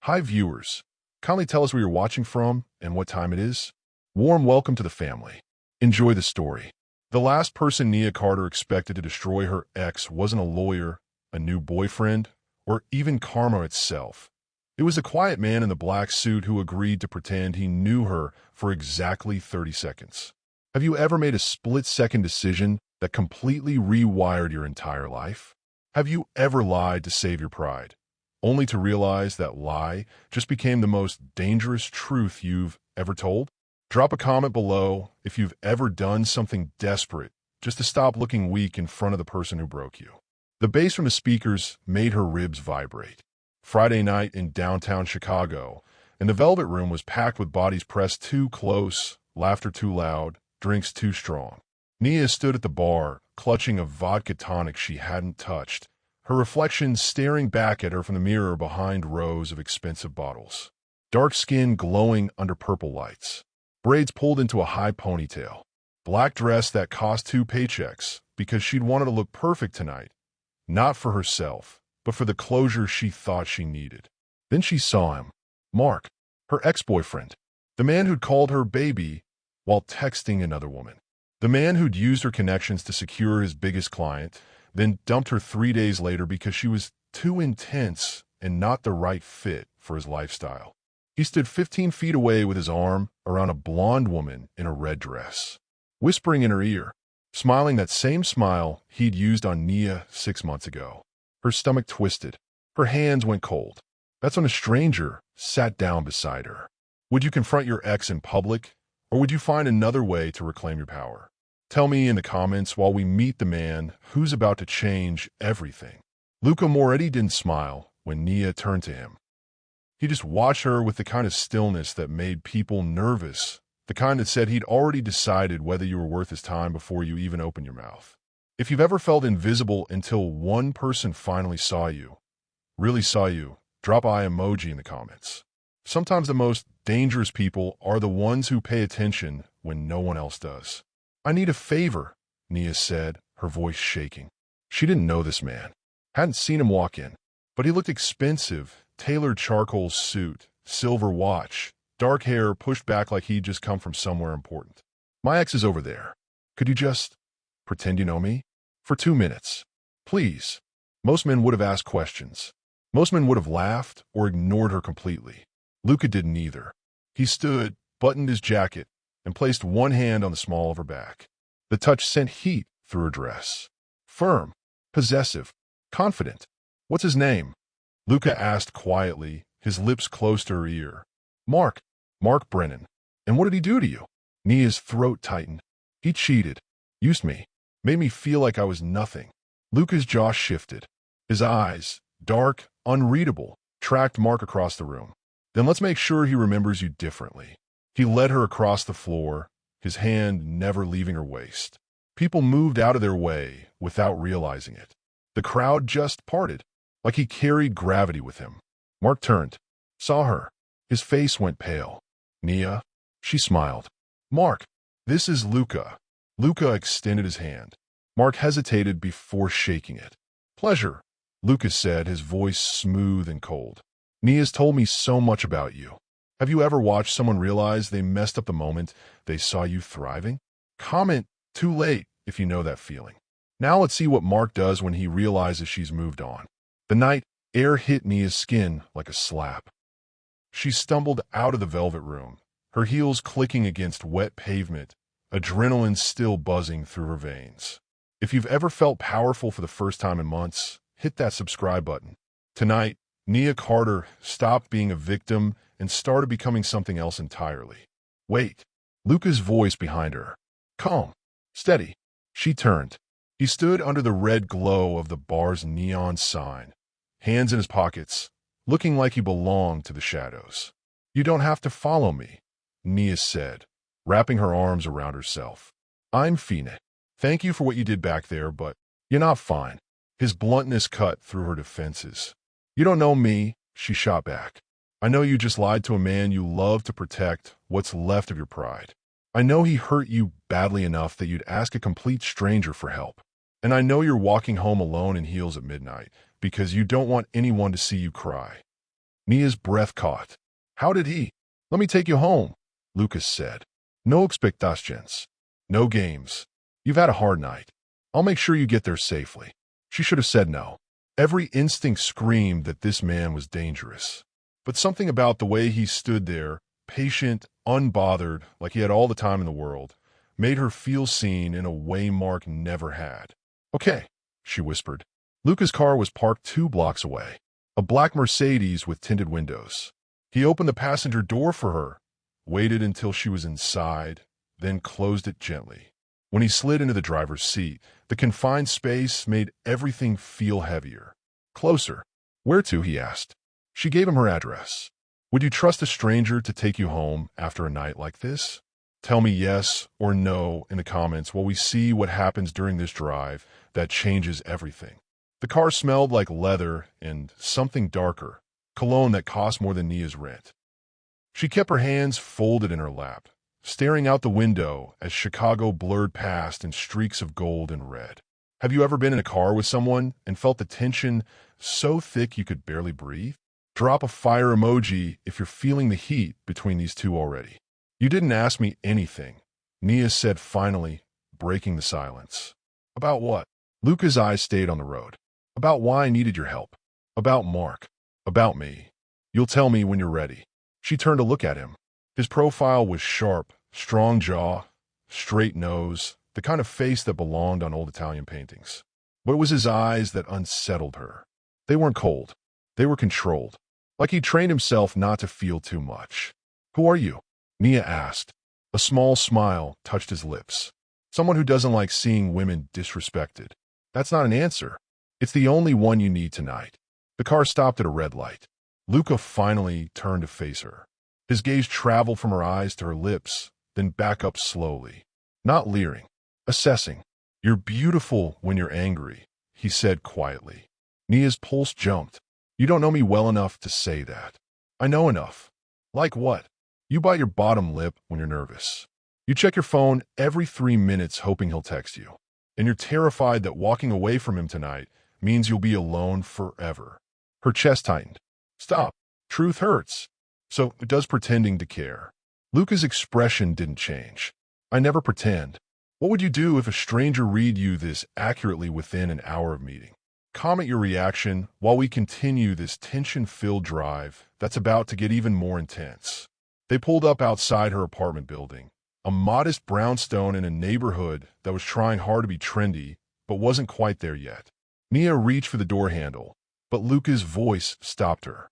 Hi viewers, kindly tell us where you're watching from and what time it is. Warm welcome to the family. Enjoy the story. The last person Nia Carter expected to destroy her ex wasn't a lawyer, a new boyfriend, or even karma itself. It was a quiet man in the black suit who agreed to pretend he knew her for exactly 30 seconds. Have you ever made a split-second decision that completely rewired your entire life? Have you ever lied to save your pride, only to realize that lie just became the most dangerous truth you've ever told? Drop a comment below if you've ever done something desperate just to stop looking weak in front of the person who broke you. The bass from the speakers made her ribs vibrate. Friday night in downtown Chicago, and the Velvet Room was packed with bodies pressed too close, laughter too loud, drinks too strong. Nia stood at the bar, clutching a vodka tonic she hadn't touched, her reflection staring back at her from the mirror behind rows of expensive bottles. Dark skin glowing under purple lights. Braids pulled into a high ponytail. Black dress that cost 2 paychecks because she'd wanted to look perfect tonight. Not for herself, but for the closure she thought she needed. Then she saw him. Mark, her ex-boyfriend. The man who'd called her baby while texting another woman. The man who'd used her connections to secure his biggest client, then dumped her 3 days later because she was too intense and not the right fit for his lifestyle. He stood 15 feet away with his arm around a blonde woman in a red dress, whispering in her ear, smiling that same smile he'd used on Nia 6 months ago. Her stomach twisted. Her hands went cold. That's when a stranger sat down beside her. Would you confront your ex in public, or would you find another way to reclaim your power? Tell me in the comments while we meet the man who's about to change everything. Luca Moretti didn't smile when Nia turned to him. He just watched her with the kind of stillness that made people nervous, the kind that said he'd already decided whether you were worth his time before you even opened your mouth. If you've ever felt invisible until one person finally saw you, really saw you, drop eye emoji in the comments. Sometimes the most dangerous people are the ones who pay attention when no one else does. I need a favor, Nia said, her voice shaking. She didn't know this man, hadn't seen him walk in, but he looked expensive, tailored charcoal suit, silver watch, dark hair pushed back like he'd just come from somewhere important. My ex is over there. Could you just pretend you know me? For 2 minutes. Please. Most men would have asked questions. Most men would have laughed or ignored her completely. Luca didn't either. He stood, buttoned his jacket, and placed one hand on the small of her back. The touch sent heat through her dress. Firm, possessive, confident. What's his name? Luca asked quietly, his lips close to her ear. Mark Brennan. And what did he do to you? Nia's throat tightened. He cheated. Used me. Made me feel like I was nothing. Luca's jaw shifted. His eyes, dark, unreadable, tracked Mark across the room. Then let's make sure he remembers you differently. He led her across the floor, his hand never leaving her waist. People moved out of their way without realizing it. The crowd just parted, like he carried gravity with him. Mark turned, saw her. His face went pale. Nia? She smiled. Mark, this is Luca. Luca extended his hand. Mark hesitated before shaking it. Pleasure, Luca said, his voice smooth and cold. Nia's told me so much about you. Have you ever watched someone realize they messed up the moment they saw you thriving? Comment too late if you know that feeling. Now let's see what Mark does when he realizes she's moved on. The night air hit Nia's skin like a slap. She stumbled out of the Velvet Room, her heels clicking against wet pavement, adrenaline still buzzing through her veins. If you've ever felt powerful for the first time in months, hit that subscribe button. Tonight, Nia Carter stopped being a victim and started becoming something else entirely. Wait. Luca's voice behind her. Calm. Steady. She turned. He stood under the red glow of the bar's neon sign, hands in his pockets, looking like he belonged to the shadows. You don't have to follow me, Nia said, wrapping her arms around herself. I'm Fina. Thank you for what you did back there, but you're not fine. His bluntness cut through her defenses. You don't know me, she shot back. I know you just lied to a man you love to protect what's left of your pride. I know he hurt you badly enough that you'd ask a complete stranger for help. And I know you're walking home alone in heels at midnight because you don't want anyone to see you cry. Nia's breath caught. How did he? Let me take you home, Lucas said. No expectations. No games. You've had a hard night. I'll make sure you get there safely. She should have said no. Every instinct screamed that this man was dangerous. But something about the way he stood there, patient, unbothered, like he had all the time in the world, made her feel seen in a way Mark never had. Okay, she whispered. Luca's car was parked 2 blocks away. A black Mercedes with tinted windows. He opened the passenger door for her, waited until she was inside, then closed it gently. When he slid into the driver's seat, the confined space made everything feel heavier. Closer. Where to, he asked. She gave him her address. Would you trust a stranger to take you home after a night like this? Tell me yes or no in the comments while we see what happens during this drive that changes everything. The car smelled like leather and something darker, cologne that cost more than Nia's rent. She kept her hands folded in her lap, staring out the window as Chicago blurred past in streaks of gold and red. Have you ever been in a car with someone and felt the tension so thick you could barely breathe? Drop a fire emoji if you're feeling the heat between these two already. You didn't ask me anything, Nia said finally, breaking the silence. About what? Luca's eyes stayed on the road. About why I needed your help. About Mark. About me. You'll tell me when you're ready. She turned to look at him. His profile was sharp, strong jaw, straight nose, the kind of face that belonged on old Italian paintings. But it was his eyes that unsettled her. They weren't cold. They were controlled. Like he trained himself not to feel too much. Who are you? Nia asked. A small smile touched his lips. Someone who doesn't like seeing women disrespected. That's not an answer. It's the only one you need tonight. The car stopped at a red light. Luca finally turned to face her. His gaze traveled from her eyes to her lips, then back up slowly. Not leering. Assessing. You're beautiful when you're angry, he said quietly. Nia's pulse jumped. You don't know me well enough to say that. I know enough. Like what? You bite your bottom lip when you're nervous. You check your phone every 3 minutes hoping he'll text you. And you're terrified that walking away from him tonight means you'll be alone forever. Her chest tightened. Stop. Truth hurts. So does pretending to care. Luca's expression didn't change. I never pretend. What would you do if a stranger read you this accurately within an hour of meeting? Comment your reaction while we continue this tension-filled drive that's about to get even more intense. They pulled up outside her apartment building, a modest brownstone in a neighborhood that was trying hard to be trendy, but wasn't quite there yet. Nia reached for the door handle, but Luca's voice stopped her.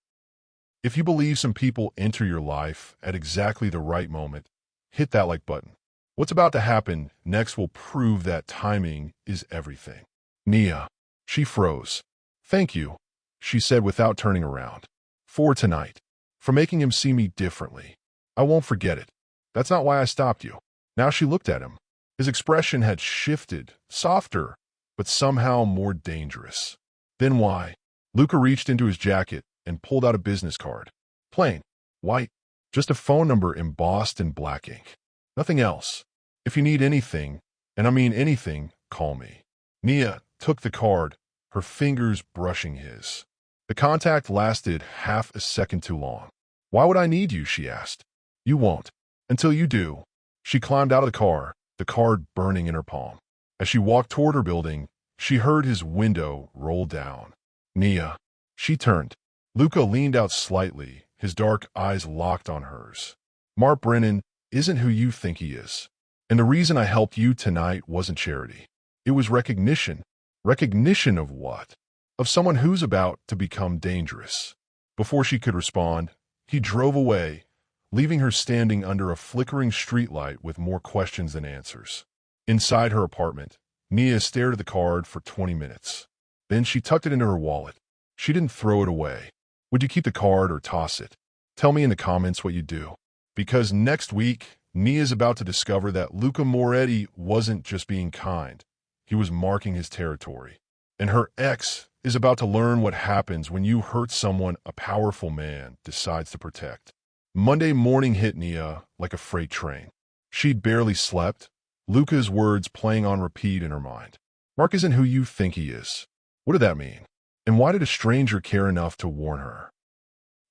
If you believe some people enter your life at exactly the right moment, hit that like button. What's about to happen next will prove that timing is everything. Nia. She froze. Thank you, she said without turning around. For tonight. For making him see me differently. I won't forget it. That's not why I stopped you. Now she looked at him. His expression had shifted, softer, but somehow more dangerous. Then why? Luca reached into his jacket and pulled out a business card. Plain. White. Just a phone number embossed in black ink. Nothing else. If you need anything, and I mean anything, call me. Nia took the card, her fingers brushing his. The contact lasted half a second too long. Why would I need you, she asked. You won't. Until you do. She climbed out of the car, the card burning in her palm. As she walked toward her building, she heard his window roll down. Nia. She turned. Luca leaned out slightly, his dark eyes locked on hers. Mark Brennan isn't who you think he is. And the reason I helped you tonight wasn't charity. It was recognition. Recognition of what? Of someone who's about to become dangerous. Before she could respond, he drove away, leaving her standing under a flickering streetlight with more questions than answers. Inside her apartment, Nia stared at the card for 20 minutes. Then she tucked it into her wallet. She didn't throw it away. Would you keep the card or toss it? Tell me in the comments what you do. Because next week, Nia's about to discover that Luca Moretti wasn't just being kind. He was marking his territory. And her ex is about to learn what happens when you hurt someone a powerful man decides to protect. Monday morning hit Nia like a freight train. She'd barely slept, Luca's words playing on repeat in her mind. Mark isn't who you think he is. What did that mean? And why did a stranger care enough to warn her?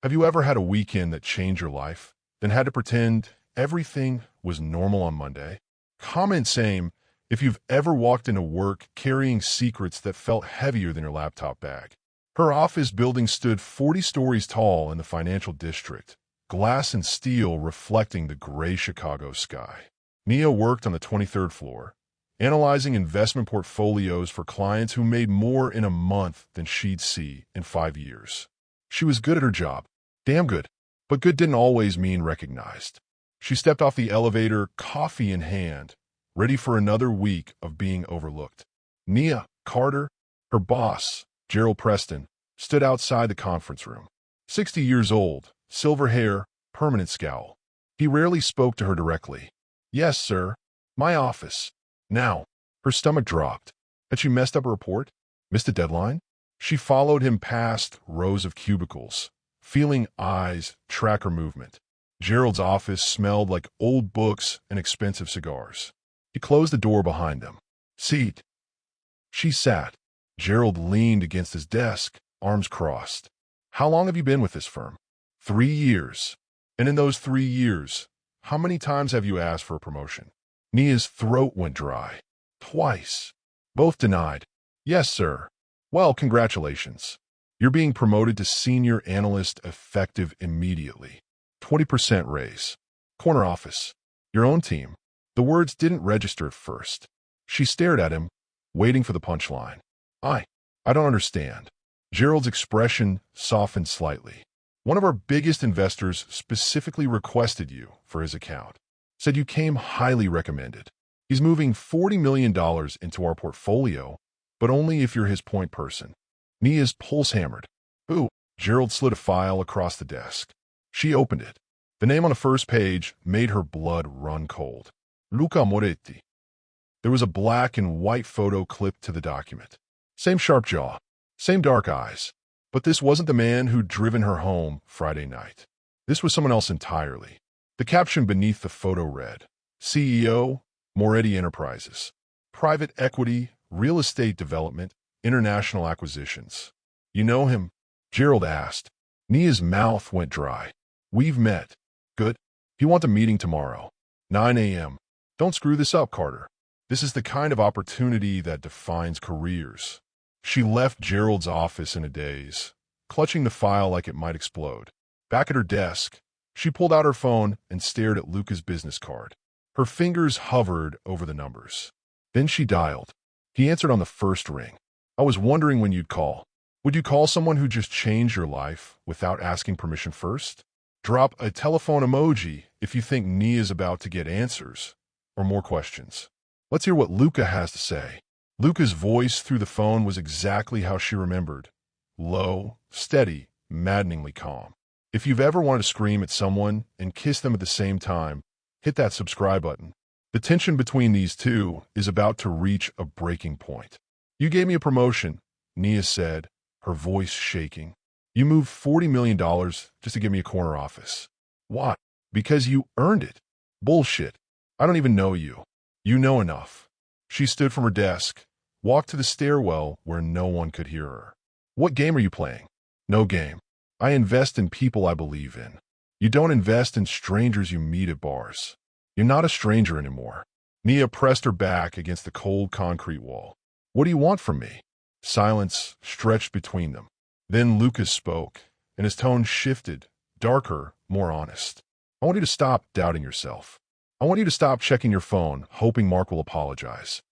Have you ever had a weekend that changed your life, then had to pretend everything was normal on Monday? Comment same if you've ever walked into work carrying secrets that felt heavier than your laptop bag. Her office building stood 40 stories tall in the financial district, glass and steel reflecting the gray Chicago sky. Nia worked on the 23rd floor, analyzing investment portfolios for clients who made more in a month than she'd see in 5 years. She was good at her job. Damn good. But good didn't always mean recognized. She stepped off the elevator, coffee in hand, ready for another week of being overlooked. Nia Carter, her boss, Gerald Preston, stood outside the conference room. 60 years old, silver hair, permanent scowl. He rarely spoke to her directly. Yes, sir. My office. Now. Her stomach dropped. Had she messed up a report? Missed a deadline? She followed him past rows of cubicles, feeling eyes track her movement. Gerald's office smelled like old books and expensive cigars. He closed the door behind them. Seat. She sat. Gerald leaned against his desk, arms crossed. How long have you been with this firm? 3 years. And in those 3 years, how many times have you asked for a promotion? Nia's throat went dry. Twice. Both denied. Yes, sir. Well, congratulations. You're being promoted to senior analyst effective immediately. 20% raise. Corner office. Your own team. The words didn't register at first. She stared at him, waiting for the punchline. I don't understand. Gerald's expression softened slightly. One of our biggest investors specifically requested you for his account. Said you came highly recommended. He's moving $40 million into our portfolio, but only if you're his point person. Nia's pulse hammered. Ooh. Gerald slid a file across the desk. She opened it. The name on the first page made her blood run cold. Luca Moretti. There was a black and white photo clipped to the document. Same sharp jaw, same dark eyes. But this wasn't the man who'd driven her home Friday night. This was someone else entirely. The caption beneath the photo read, CEO, Moretti Enterprises. Private equity, real estate development, international acquisitions. You know him? Gerald asked. Nia's mouth went dry. We've met. Good. You want a meeting tomorrow. 9 a.m. Don't screw this up, Carter. This is the kind of opportunity that defines careers. She left Gerald's office in a daze, clutching the file like it might explode. Back at her desk, she pulled out her phone and stared at Luca's business card. Her fingers hovered over the numbers. Then she dialed. He answered on the first ring. I was wondering when you'd call. Would you call someone who just changed your life without asking permission first? Drop a telephone emoji if you think Nia's about to get answers or more questions. Let's hear what Luca has to say. Luca's voice through the phone was exactly how she remembered. Low, steady, maddeningly calm. If you've ever wanted to scream at someone and kiss them at the same time, hit that subscribe button. The tension between these two is about to reach a breaking point. You gave me a promotion, Nia said, her voice shaking. You moved $40 million just to give me a corner office. What? Because you earned it. Bullshit. I don't even know you. You know enough. She stood from her desk, walked to the stairwell where no one could hear her. What game are you playing? No game. I invest in people I believe in. You don't invest in strangers you meet at bars. You're not a stranger anymore. Nia pressed her back against the cold concrete wall. What do you want from me? Silence stretched between them. Then Lucas spoke, and his tone shifted, darker, more honest. I want you to stop doubting yourself. I want you to stop checking your phone, hoping Mark will apologize.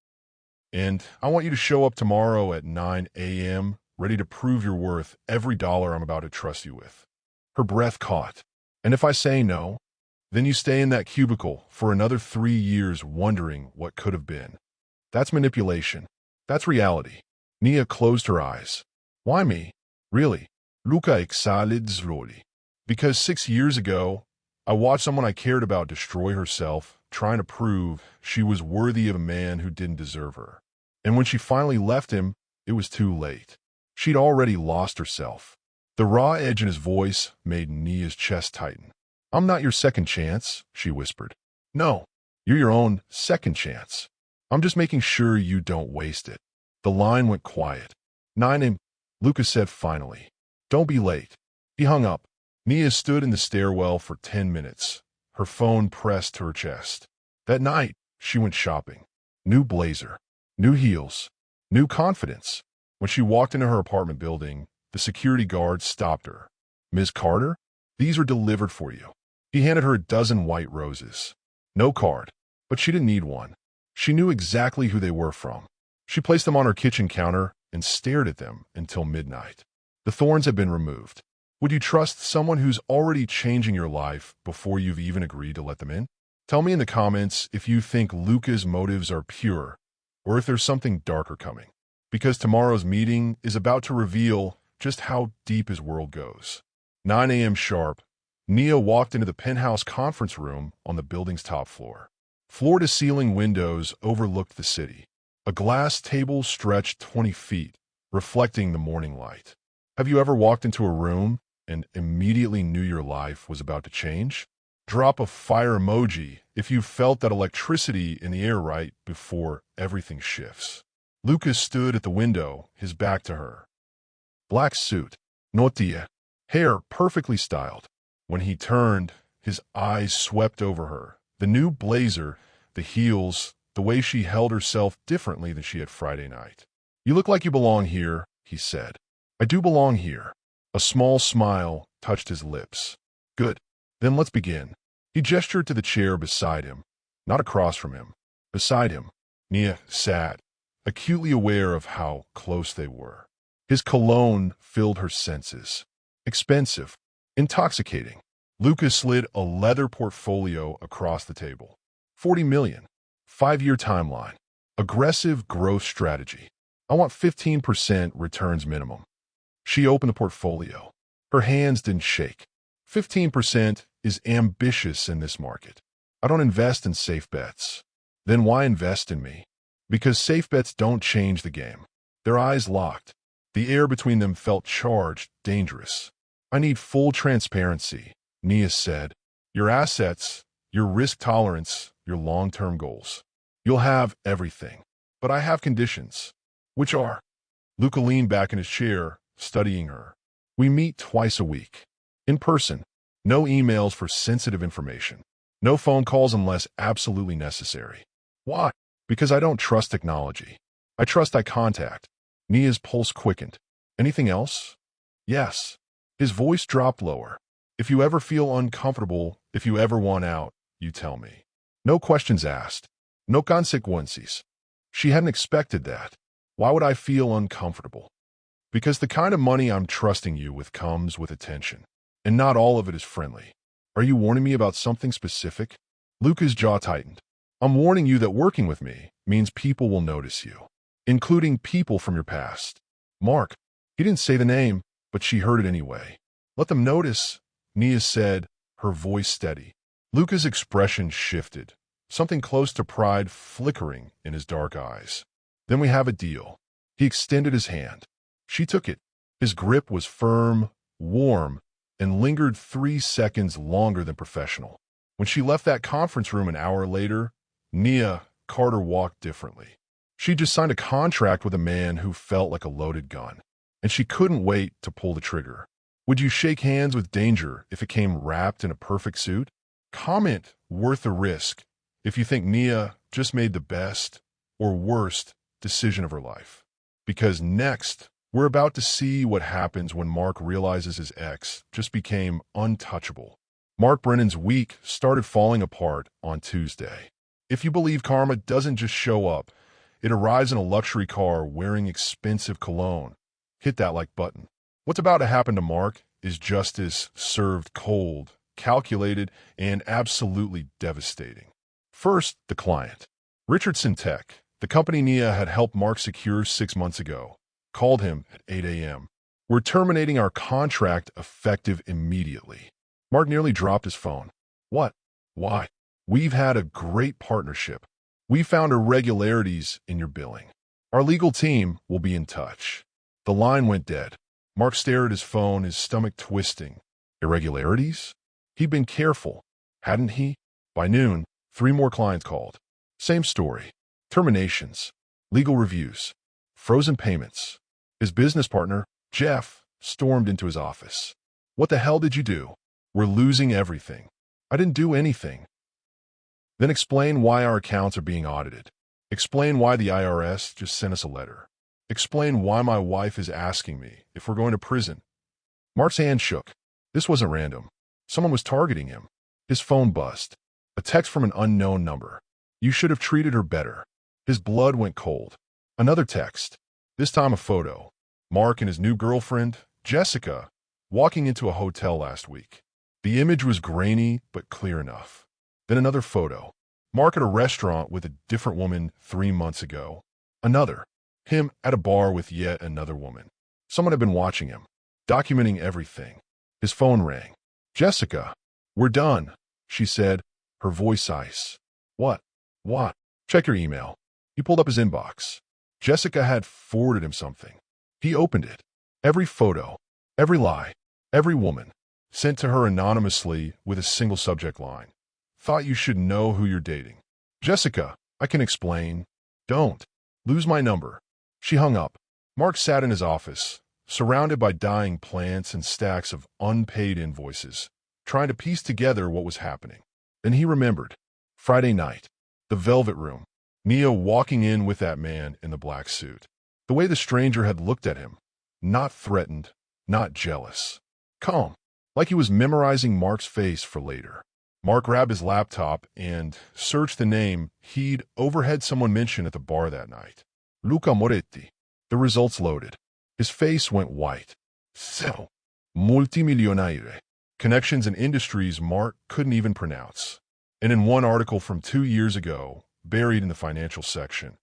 And I want you to show up tomorrow at 9 a.m., ready to prove your worth every dollar I'm about to trust you with. Her breath caught. And if I say no, then you stay in that cubicle for another 3 years wondering what could have been. That's manipulation. That's reality. Nia closed her eyes. Why me? Really? Luca exhaled slowly. Because 6 years ago, I watched someone I cared about destroy herself, trying to prove she was worthy of a man who didn't deserve her. And when she finally left him, it was too late. She'd already lost herself. The raw edge in his voice made Nia's chest tighten. I'm not your second chance, she whispered. No, you're your own second chance. I'm just making sure you don't waste it. The line went quiet. 9 a.m., Lucas said finally. Don't be late. He hung up. Nia stood in the stairwell for 10 minutes, her phone pressed to her chest. That night, she went shopping. New blazer, new heels, new confidence. When she walked into her apartment building, the security guard stopped her. "Ms. Carter, these are delivered for you." He handed her a dozen white roses. No card, but she didn't need one. She knew exactly who they were from. She placed them on her kitchen counter and stared at them until midnight. The thorns had been removed. Would you trust someone who's already changing your life before you've even agreed to let them in? Tell me in the comments if you think Luca's motives are pure or if there's something darker coming. Because tomorrow's meeting is about to reveal just how deep his world goes. 9 a.m. sharp, Nia walked into the penthouse conference room on the building's top floor. Floor-to-ceiling windows overlooked the city. A glass table stretched 20 feet, reflecting the morning light. Have you ever walked into a room and immediately knew your life was about to change? Drop a fire emoji if you felt that electricity in the air right before everything shifts. Lucas stood at the window, his back to her. Black suit, notia, hair perfectly styled. When he turned, his eyes swept over her. The new blazer, the heels, the way she held herself differently than she had Friday night. "You look like you belong here," he said. "I do belong here." A small smile touched his lips. "Good. Then let's begin." He gestured to the chair beside him, not across from him. Beside him, Nia sat, acutely aware of how close they were. His cologne filled her senses. Expensive, intoxicating. Lucas slid a leather portfolio across the table. 40 million. 5-year timeline. Aggressive growth strategy. I want 15% returns minimum. She opened the portfolio. Her hands didn't shake. 15% is ambitious in this market. I don't invest in safe bets. Then why invest in me? Because safe bets don't change the game. Their eyes locked. The air between them felt charged, dangerous. "I need full transparency," Nia said. "Your assets, your risk tolerance, your long-term goals. You'll have everything. But I have conditions." "Which are?" Luca leaned back in his chair, studying her. "We meet twice a week. In person. No emails for sensitive information. No phone calls unless absolutely necessary." "Why?" "Because I don't trust technology. I trust eye contact." Nia's pulse quickened. "Anything else?" "Yes." His voice dropped lower. "If you ever feel uncomfortable, if you ever want out, you tell me. No questions asked. No consequences." She hadn't expected that. "Why would I feel uncomfortable?" "Because the kind of money I'm trusting you with comes with attention. And not all of it is friendly." "Are you warning me about something specific?" Luca's jaw tightened. "I'm warning you that working with me means people will notice you, including people from your past." "Mark." He didn't say the name, but she heard it anyway. "Let them notice," Nia said, her voice steady. Luca's expression shifted, something close to pride flickering in his dark eyes. "Then we have a deal." He extended his hand. She took it. His grip was firm, warm, and lingered 3 seconds longer than professional. When she left that conference room an hour later, Nia Carter walked differently. She just signed a contract with a man who felt like a loaded gun, and she couldn't wait to pull the trigger. Would you shake hands with danger if it came wrapped in a perfect suit? Comment worth the risk if you think Nia just made the best or worst decision of her life. Because next, we're about to see what happens when Mark realizes his ex just became untouchable. Mark Brennan's week started falling apart on Tuesday. If you believe karma doesn't just show up, it arrives in a luxury car wearing expensive cologne. Hit that like button. What's about to happen to Mark is justice served cold, calculated, and absolutely devastating. First, the client. Richardson Tech, the company Nia had helped Mark secure 6 months ago, called him at 8 a.m. "We're terminating our contract effective immediately." Mark nearly dropped his phone. "What? Why?" "We've had a great partnership. We found irregularities in your billing. Our legal team will be in touch." The line went dead. Mark stared at his phone, his stomach twisting. Irregularities? He'd been careful, hadn't he? By noon, 3 more clients called. Same story. Terminations, legal reviews, frozen payments. His business partner, Jeff, stormed into his office. What the hell did you do? We're losing everything. I didn't do anything. Then explain why our accounts are being audited. Explain why the IRS just sent us a letter. Explain why my wife is asking me if we're going to prison. Mark's hand shook. This wasn't random. Someone was targeting him. His phone buzzed. A text from an unknown number. You should have treated her better. His blood went cold. Another text. This time a photo. Mark and his new girlfriend, Jessica, walking into a hotel last week. The image was grainy but clear enough. Then another photo. Mark at a restaurant with a different woman 3 months ago. Another. Him at a bar with yet another woman. Someone had been watching him, documenting everything. His phone rang. Jessica, we're done, she said, her voice ice. What? What? Check your email. He pulled up his inbox. Jessica had forwarded him something. He opened it. Every photo, every lie, every woman, sent to her anonymously with a single subject line. Thought you should know who you're dating. Jessica, I can explain. Don't. Lose my number. She hung up. Mark sat in his office, surrounded by dying plants and stacks of unpaid invoices, trying to piece together what was happening. Then he remembered. Friday night. The Velvet Room. Nia walking in with that man in the black suit. The way the stranger had looked at him. Not threatened, not jealous. Calm. Like he was memorizing Mark's face for later. Mark grabbed his laptop and searched the name he'd overheard someone mention at the bar that night. Luca Moretti. The results loaded. His face went white. So, multimilionaire. Connections and industries Mark couldn't even pronounce. And in one article from 2 years ago, buried in the financial section,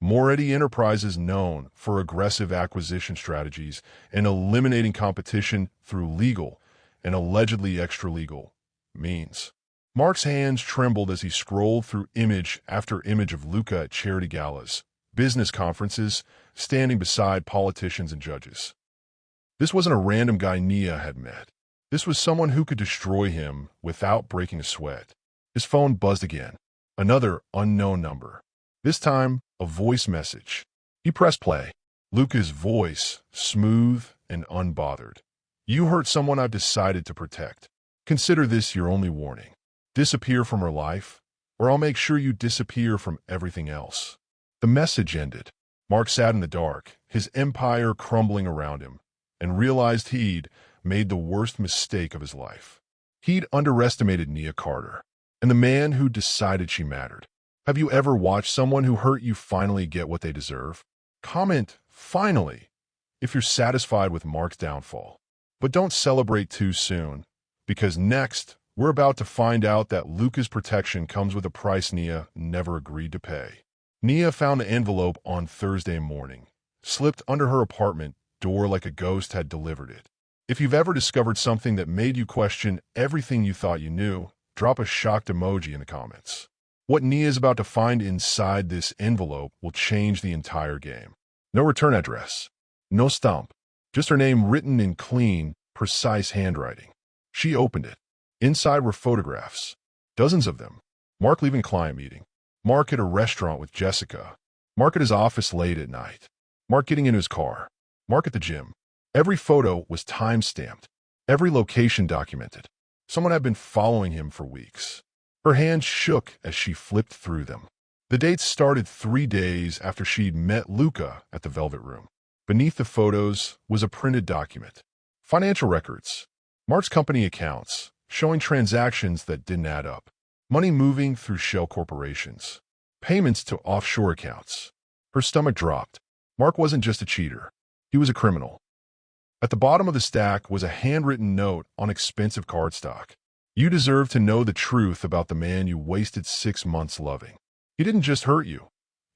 Moretti Enterprises known for aggressive acquisition strategies and eliminating competition through legal and allegedly extra-legal means. Mark's hands trembled as he scrolled through image after image of Luca at charity galas, business conferences, standing beside politicians and judges. This wasn't a random guy Nia had met. This was someone who could destroy him without breaking a sweat. His phone buzzed again. Another unknown number. This time, a voice message. He pressed play. Luca's voice, smooth and unbothered. You hurt someone I've decided to protect. Consider this your only warning. Disappear from her life, or I'll make sure you disappear from everything else. The message ended. Mark sat in the dark, his empire crumbling around him, and realized he'd made the worst mistake of his life. He'd underestimated Nia Carter, and the man who decided she mattered. Have you ever watched someone who hurt you finally get what they deserve? Comment, finally, if you're satisfied with Mark's downfall. But don't celebrate too soon, because next, we're about to find out that Luca's protection comes with a price Nia never agreed to pay. Nia found the envelope on Thursday morning, slipped under her apartment door like a ghost had delivered it. If you've ever discovered something that made you question everything you thought you knew, drop a shocked emoji in the comments. What Nia is about to find inside this envelope will change the entire game. No return address. No stamp. Just her name written in clean, precise handwriting. She opened it. Inside were photographs. Dozens of them. Mark leaving client meeting. Mark at a restaurant with Jessica. Mark at his office late at night. Mark getting into his car. Mark at the gym. Every photo was time-stamped. Every location documented. Someone had been following him for weeks. Her hands shook as she flipped through them. The dates started 3 days after she'd met Luca at the Velvet Room. Beneath the photos was a printed document. Financial records. Mark's company accounts, showing transactions that didn't add up. Money moving through shell corporations. Payments to offshore accounts. Her stomach dropped. Mark wasn't just a cheater. He was a criminal. At the bottom of the stack was a handwritten note on expensive cardstock. You deserve to know the truth about the man you wasted 6 months loving. He didn't just hurt you.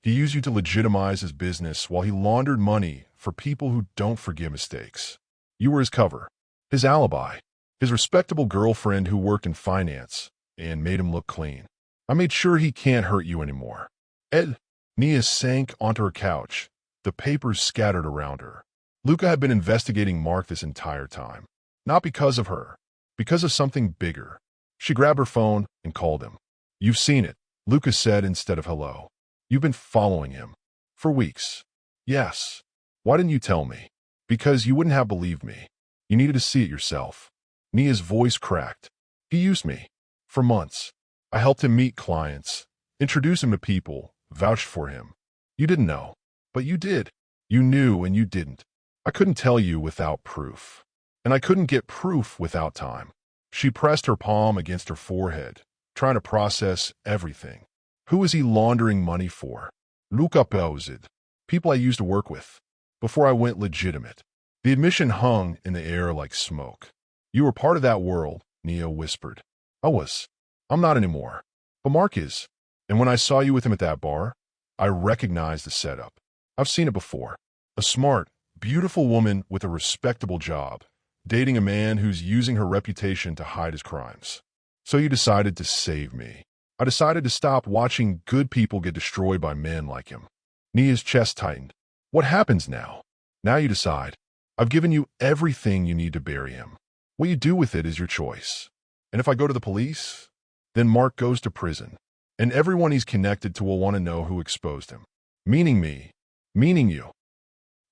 He used you to legitimize his business while he laundered money for people who don't forgive mistakes. You were his cover, his alibi, his respectable girlfriend who worked in finance and made him look clean. I made sure he can't hurt you anymore. Ed. Nia sank onto her couch, the papers scattered around her. Luca had been investigating Mark this entire time. Not because of her, because of something bigger. She grabbed her phone and called him. You've seen it, Luca said instead of hello. You've been following him. For weeks. Yes. Why didn't you tell me? Because you wouldn't have believed me. You needed to see it yourself. Nia's voice cracked. He used me. For months. I helped him meet clients, introduce him to people, vouched for him. You didn't know. But you did. You knew and you didn't. I couldn't tell you without proof. And I couldn't get proof without time. She pressed her palm against her forehead, trying to process everything. Who was he laundering money for? Luca Pelzid. People I used to work with. Before I went legitimate. The admission hung in the air like smoke. You were part of that world, Nia whispered. I was. I'm not anymore. But Mark is. And when I saw you with him at that bar, I recognized the setup. I've seen it before. A smart, beautiful woman with a respectable job, dating a man who's using her reputation to hide his crimes. So you decided to save me. I decided to stop watching good people get destroyed by men like him. Nia's chest tightened. What happens now? Now you decide. I've given you everything you need to bury him. What you do with it is your choice. And if I go to the police, then Mark goes to prison. And everyone he's connected to will want to know who exposed him. Meaning me. Meaning you.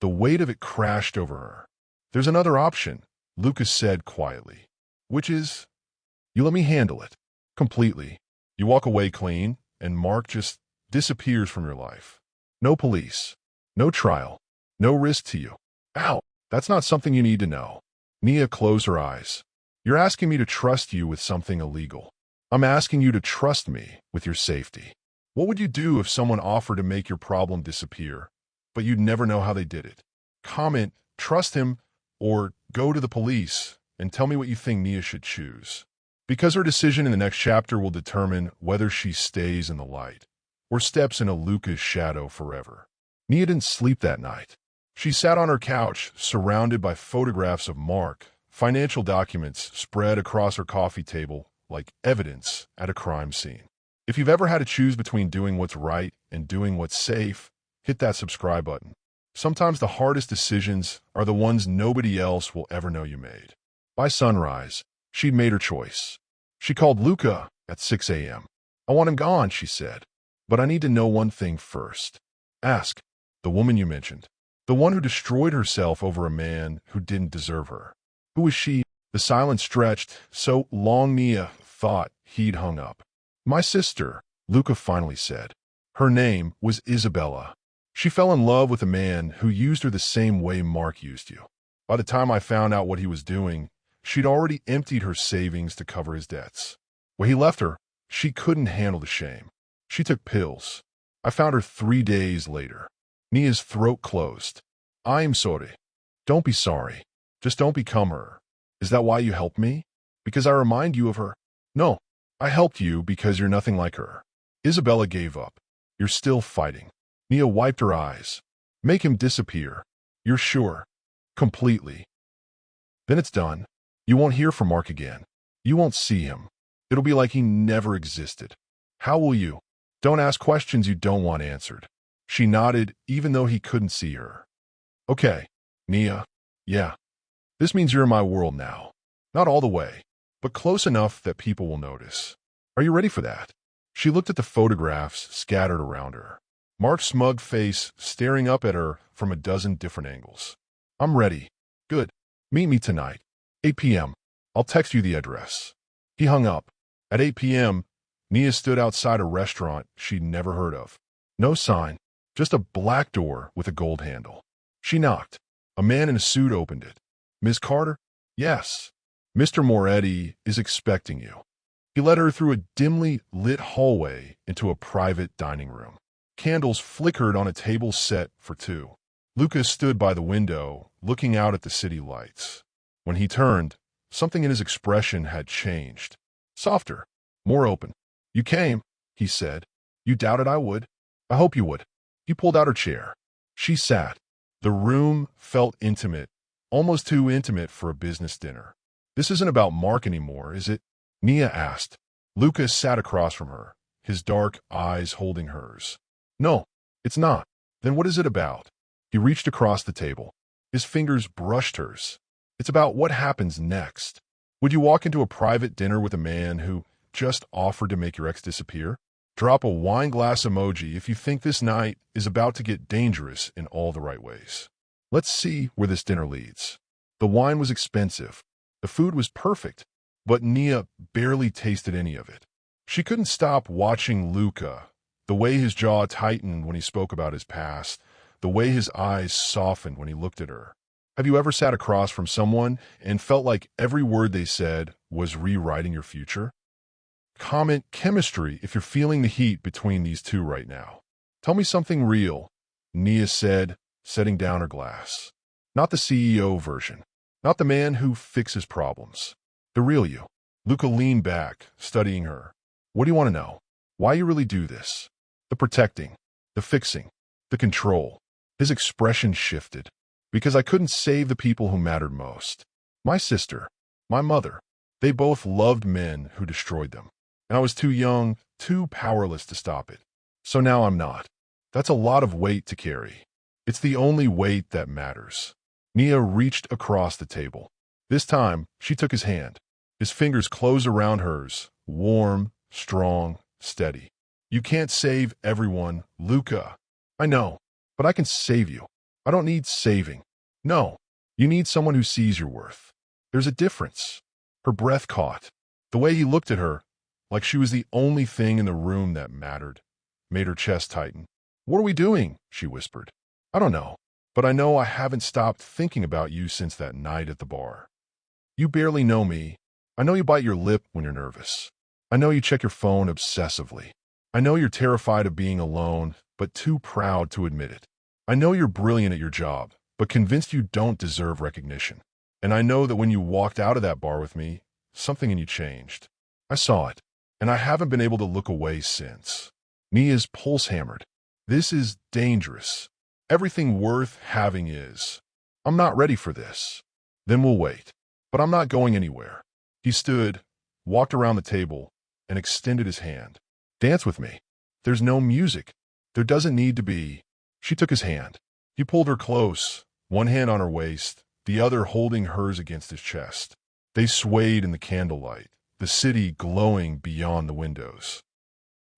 The weight of it crashed over her. There's another option, Lucas said quietly. Which is, you let me handle it. Completely. You walk away clean, and Mark just disappears from your life. No police. No trial. No risk to you. Ow! That's not something you need to know. Nia closed her eyes. You're asking me to trust you with something illegal. I'm asking you to trust me with your safety. What would you do if someone offered to make your problem disappear, but you'd never know how they did it? Comment, trust him, or go to the police and tell me what you think Nia should choose. Because her decision in the next chapter will determine whether she stays in the light or steps into Luca's shadow forever. Nia didn't sleep that night. She sat on her couch, surrounded by photographs of Mark, financial documents spread across her coffee table like evidence at a crime scene. If you've ever had to choose between doing what's right and doing what's safe, hit that subscribe button. Sometimes the hardest decisions are the ones nobody else will ever know you made. By sunrise, she'd made her choice. She called Luca at 6 a.m. I want him gone, she said. But I need to know one thing first. Ask, the woman you mentioned. The one who destroyed herself over a man who didn't deserve her. Who was she? The silence stretched so long Nia thought he'd hung up. My sister, Luca finally said. Her name was Isabella. She fell in love with a man who used her the same way Mark used you. By the time I found out what he was doing, she'd already emptied her savings to cover his debts. When he left her, she couldn't handle the shame. She took pills. I found her 3 days later. Nia's throat closed. I'm sorry. Don't be sorry. Just don't become her. Is that why you helped me? Because I remind you of her? No. I helped you because you're nothing like her. Isabella gave up. You're still fighting. Nia wiped her eyes. Make him disappear. You're sure? Completely. Then it's done. You won't hear from Mark again. You won't see him. It'll be like he never existed. How will you? Don't ask questions you don't want answered. She nodded, even though he couldn't see her. Okay, Nia. Yeah. This means you're in my world now. Not all the way, but close enough that people will notice. Are you ready for that? She looked at the photographs scattered around her. Mark's smug face staring up at her from a dozen different angles. I'm ready. Good. Meet me tonight. 8 p.m. I'll text you the address. He hung up. At 8 p.m., Nia stood outside a restaurant she'd never heard of. No sign, just a black door with a gold handle. She knocked. A man in a suit opened it. Miss Carter? Yes. Mr. Moretti is expecting you. He led her through a dimly lit hallway into a private dining room. Candles flickered on a table set for two. Lucas stood by the window, looking out at the city lights. When he turned, something in his expression had changed. Softer, more open. You came, he said. You doubted I would. I hope you would. He pulled out her chair. She sat. The room felt intimate, almost too intimate for a business dinner. This isn't about Mark anymore, is it? Nia asked. Lucas sat across from her, his dark eyes holding hers. No, it's not. Then what is it about? He reached across the table. His fingers brushed hers. It's about what happens next. Would you walk into a private dinner with a man who just offered to make your ex disappear? Drop a wine glass emoji if you think this night is about to get dangerous in all the right ways. Let's see where this dinner leads. The wine was expensive. The food was perfect, but Nia barely tasted any of it. She couldn't stop watching Luca, the way his jaw tightened when he spoke about his past, the way his eyes softened when he looked at her. Have you ever sat across from someone and felt like every word they said was rewriting your future? Comment chemistry if you're feeling the heat between these two right now. Tell me something real, Nia said, setting down her glass. Not the CEO version. Not the man who fixes problems. The real you. Luca leaned back, studying her. What do you want to know? Why you really do this? The protecting, the fixing, the control. His expression shifted. Because I couldn't save the people who mattered most. My sister, my mother. They both loved men who destroyed them. And I was too young, too powerless to stop it. So now I'm not. That's a lot of weight to carry. It's the only weight that matters. Nia reached across the table. This time, she took his hand. His fingers closed around hers, warm, strong, steady. You can't save everyone, Luca. I know, but I can save you. I don't need saving. No, you need someone who sees your worth. There's a difference. Her breath caught. The way he looked at her, like she was the only thing in the room that mattered, made her chest tighten. What are we doing? She whispered. I don't know, but I know I haven't stopped thinking about you since that night at the bar. You barely know me. I know you bite your lip when you're nervous. I know you check your phone obsessively. I know you're terrified of being alone, but too proud to admit it. I know you're brilliant at your job, but convinced you don't deserve recognition. And I know that when you walked out of that bar with me, something in you changed. I saw it, and I haven't been able to look away since. Nia's pulse hammered. This is dangerous. Everything worth having is. I'm not ready for this. Then we'll wait. But I'm not going anywhere. He stood, walked around the table, and extended his hand. Dance with me. There's no music. There doesn't need to be. She took his hand. He pulled her close, one hand on her waist, the other holding hers against his chest. They swayed in the candlelight, the city glowing beyond the windows.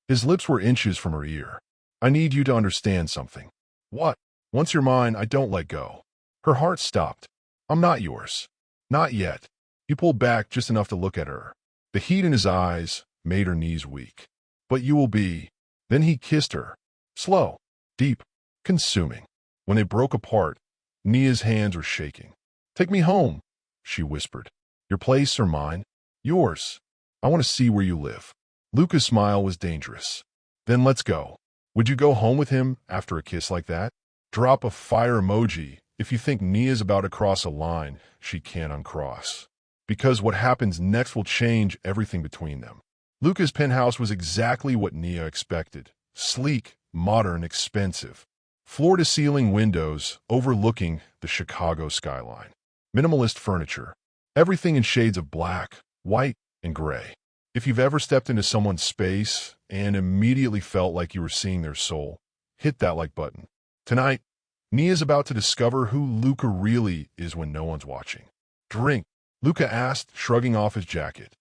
His lips were inches from her ear. I need you to understand something. What? Once you're mine, I don't let go. Her heart stopped. I'm not yours. Not yet. He pulled back just enough to look at her. The heat in his eyes made her knees weak. But you will be. Then he kissed her. Slow, deep, consuming. When they broke apart, Nia's hands were shaking. Take me home, she whispered. Your place or mine? Yours. I want to see where you live. Luca's smile was dangerous. Then let's go. Would you go home with him after a kiss like that? Drop a fire emoji if you think Nia's about to cross a line she can't uncross. Because what happens next will change everything between them. Luca's penthouse was exactly what Nia expected. Sleek, modern, expensive. Floor-to-ceiling windows overlooking the Chicago skyline. Minimalist furniture. Everything in shades of black, white, and gray. If you've ever stepped into someone's space and immediately felt like you were seeing their soul, hit that like button. Tonight, Nia's about to discover who Luca really is when no one's watching. Drink, Luca asked, shrugging off his jacket.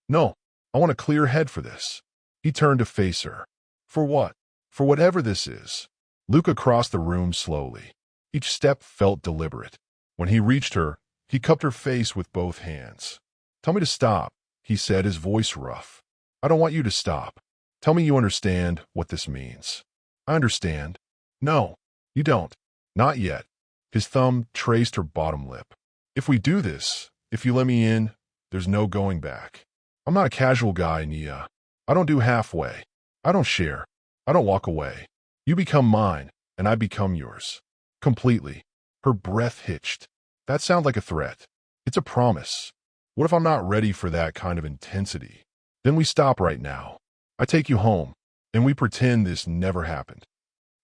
No, I want a clear head for this. He turned to face her. For what? For whatever this is. Luca crossed the room slowly. Each step felt deliberate. When he reached her, he cupped her face with both hands. Tell me to stop, he said, his voice rough. I don't want you to stop. Tell me you understand what this means. I understand. No, you don't. Not yet. His thumb traced her bottom lip. If we do this, if you let me in, there's no going back. I'm not a casual guy, Nia. I don't do halfway. I don't share. I don't walk away. You become mine, and I become yours. Completely. Her breath hitched. That sounds like a threat. It's a promise. What if I'm not ready for that kind of intensity? Then we stop right now. I take you home, and we pretend this never happened.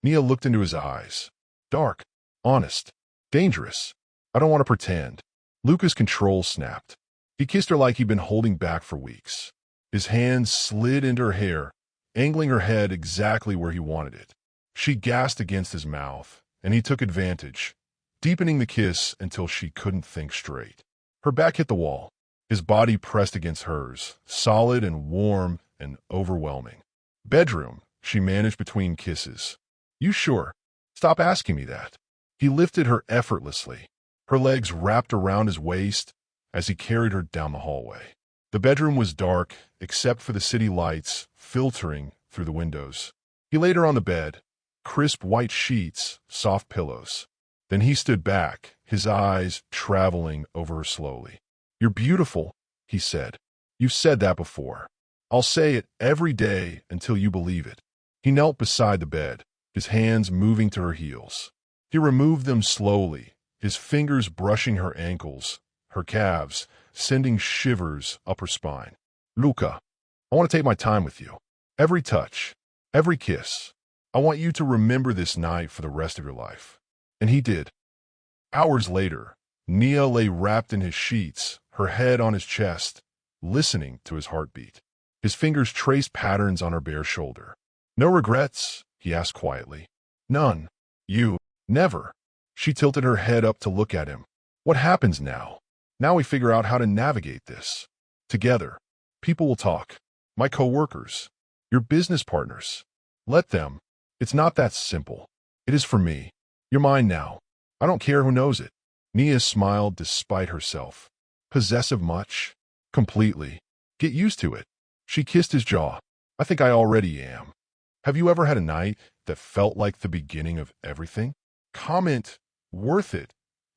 Nia looked into his eyes. Dark, honest, dangerous. I don't want to pretend. Luca's control snapped. He kissed her like he'd been holding back for weeks. His hands slid into her hair, angling her head exactly where he wanted it. She gasped against his mouth, and he took advantage, deepening the kiss until she couldn't think straight. Her back hit the wall. His body pressed against hers, solid and warm and overwhelming. Bedroom, she managed between kisses. You sure? Stop asking me that. He lifted her effortlessly. Her legs wrapped around his waist, as he carried her down the hallway. The bedroom was dark, except for the city lights filtering through the windows. He laid her on the bed, crisp white sheets, soft pillows. Then he stood back, his eyes traveling over her slowly. "You're beautiful," he said. "You've said that before. I'll say it every day until you believe it." He knelt beside the bed, his hands moving to her heels. He removed them slowly, his fingers brushing her ankles, her calves, sending shivers up her spine. "Luca, I want to take my time with you. Every touch, every kiss. I want you to remember this night for the rest of your life." And he did. Hours later, Nia lay wrapped in his sheets, her head on his chest, listening to his heartbeat. His fingers traced patterns on her bare shoulder. "No regrets?" he asked quietly. "None. You? Never." She tilted her head up to look at him. "What happens now? Now we figure out how to navigate this. Together. People will talk. My coworkers. Your business partners. Let them. It's not that simple. It is for me. You're mine now. I don't care who knows it." Nia smiled despite herself. "Possessive much?" "Completely. Get used to it." She kissed his jaw. "I think I already am." Have you ever had a night that felt like the beginning of everything? Comment "worth it"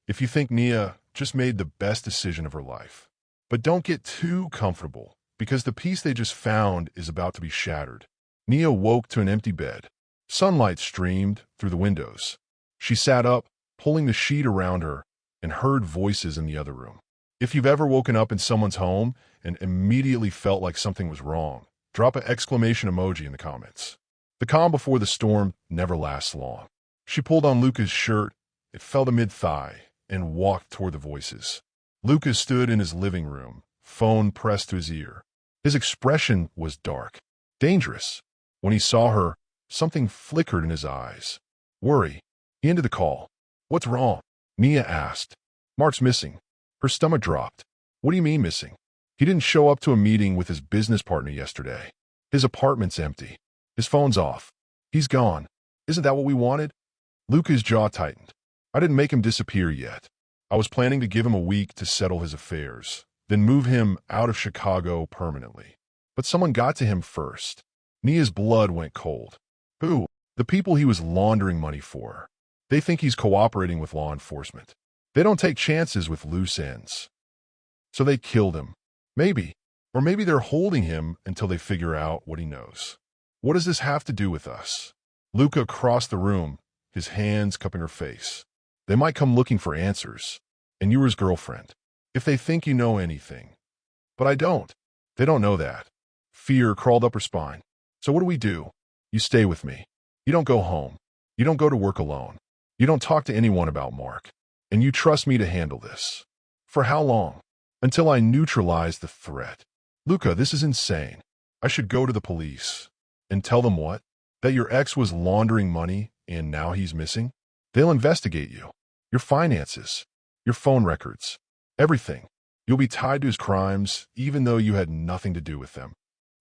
if you think Nia just made the best decision of her life. But don't get too comfortable, because the peace they just found is about to be shattered. Nia woke to an empty bed. Sunlight streamed through the windows. She sat up, pulling the sheet around her, and heard voices in the other room. If you've ever woken up in someone's home and immediately felt like something was wrong, drop an exclamation emoji in the comments. The calm before the storm never lasts long. She pulled on Luca's shirt, it fell to mid-thigh, and walked toward the voices. Luca stood in his living room, phone pressed to his ear. His expression was dark, dangerous. When he saw her, something flickered in his eyes. Worry. He ended the call. "What's wrong?" Nia asked. "Mark's missing." Her stomach dropped. "What do you mean missing?" "He didn't show up to a meeting with his business partner yesterday. His apartment's empty. His phone's off. He's gone. Isn't that what we wanted?" Luca's jaw tightened. "I didn't make him disappear yet. I was planning to give him a week to settle his affairs, then move him out of Chicago permanently. But someone got to him first." Nia's blood went cold. "Who?" "The people he was laundering money for. They think he's cooperating with law enforcement. They don't take chances with loose ends. So they killed him. Maybe. Or maybe they're holding him until they figure out what he knows." "What does this have to do with us?" Luca crossed the room, his hands cupping her face. "They might come looking for answers. And you were his girlfriend. If they think you know anything. But I don't. They don't know that." Fear crawled up her spine. "So what do we do?" "You stay with me. You don't go home. You don't go to work alone. You don't talk to anyone about Mark. And you trust me to handle this." "For how long?" "Until I neutralize the threat." "Luca, this is insane. I should go to the police." "And tell them what? That your ex was laundering money and now he's missing?" "They'll investigate you. Your finances. Your phone records. Everything. You'll be tied to his crimes even though you had nothing to do with them."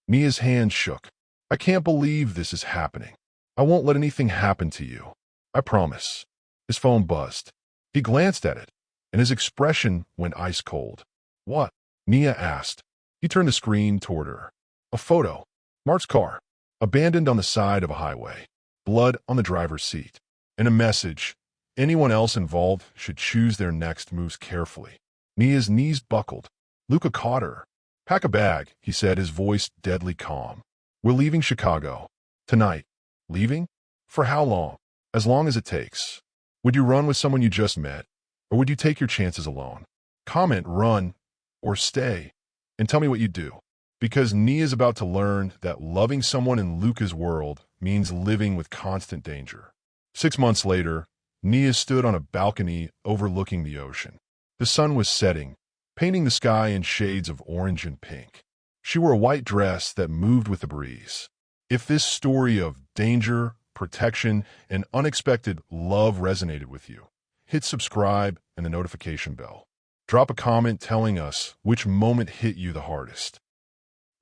Nia's hand shook. "I can't believe this is happening. I won't let anything happen to you. I promise." His phone buzzed. He glanced at it, and his expression went ice cold. "What?" Nia asked. He turned the screen toward her. A photo. Mark's car. Abandoned on the side of a highway. Blood on the driver's seat. And a message. Anyone else involved should choose their next moves carefully. Nia's knees buckled. Luca caught her. "Pack a bag," he said, his voice deadly calm. "We're leaving Chicago. Tonight." "Leaving? For how long?" "As long as it takes." "Would you run with someone you just met? Or would you take your chances alone?" Comment run or stay and tell me what you do. Because Nia's about to learn that loving someone in Luca's world means living with constant danger. 6 months later, Nia stood on a balcony overlooking the ocean. The sun was setting, painting the sky in shades of orange and pink. She wore a white dress that moved with the breeze. If this story of danger, protection, and unexpected love resonated with you, hit subscribe and the notification bell. Drop a comment telling us which moment hit you the hardest.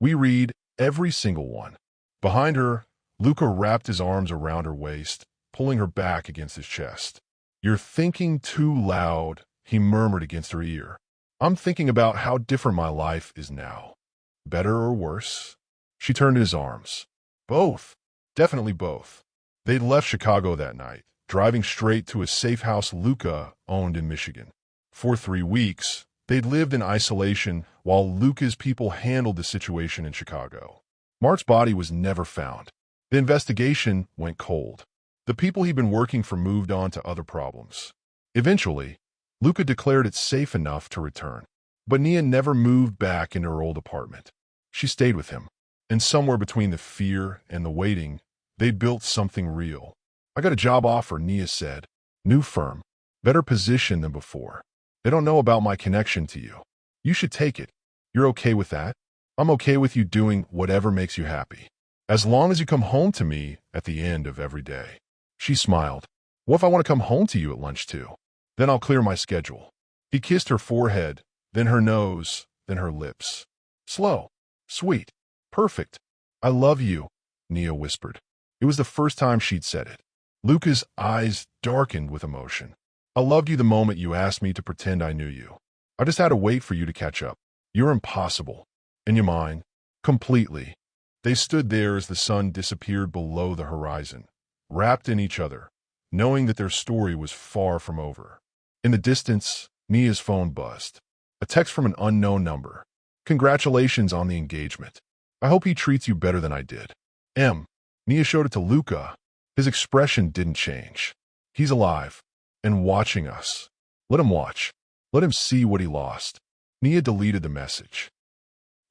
We read every single one. Behind her, Luca wrapped his arms around her waist, pulling her back against his chest. "You're thinking too loud," he murmured against her ear. I'm thinking about how different my life is now. Better or worse? She turned in his arms. Both. Definitely both. They'd left Chicago that night, driving straight to a safe house Luca owned in Michigan. For 3 weeks, they'd lived in isolation while Luca's people handled the situation in Chicago. Mark's body was never found. The investigation went cold. The people he'd been working for moved on to other problems. Eventually, Luca declared it safe enough to return. But Nia never moved back into her old apartment. She stayed with him. And somewhere between the fear and the waiting, they'd built something real. I got a job offer, Nia said. New firm. Better position than before. They don't know about my connection to you. You should take it. You're okay with that? I'm okay with you doing whatever makes you happy. As long as you come home to me at the end of every day. She smiled. What if I want to come home to you at lunch too? Then I'll clear my schedule. He kissed her forehead, then her nose, then her lips. Slow. Sweet. Perfect. I love you, Nia whispered. It was the first time she'd said it. Luca's eyes darkened with emotion. I loved you the moment you asked me to pretend I knew you. I just had to wait for you to catch up. You're impossible. And you're mine. Completely. They stood there as the sun disappeared below the horizon, wrapped in each other, knowing that their story was far from over. In the distance, Nia's phone buzzed. A text from an unknown number. Congratulations on the engagement. I hope he treats you better than I did. M. Nia showed it to Luca. His expression didn't change. He's alive and watching us. Let him watch. Let him see what he lost. Nia deleted the message.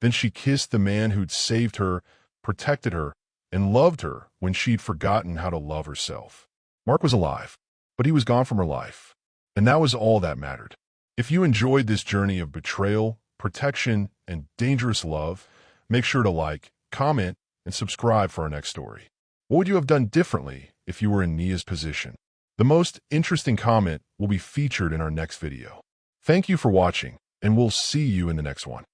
Then she kissed the man who'd saved her, protected her, and loved her when she'd forgotten how to love herself. Mark was alive, but he was gone from her life. And that was all that mattered. If you enjoyed this journey of betrayal, protection, and dangerous love, make sure to like, comment, and subscribe for our next story. What would you have done differently if you were in Nia's position? The most interesting comment will be featured in our next video. Thank you for watching, and we'll see you in the next one.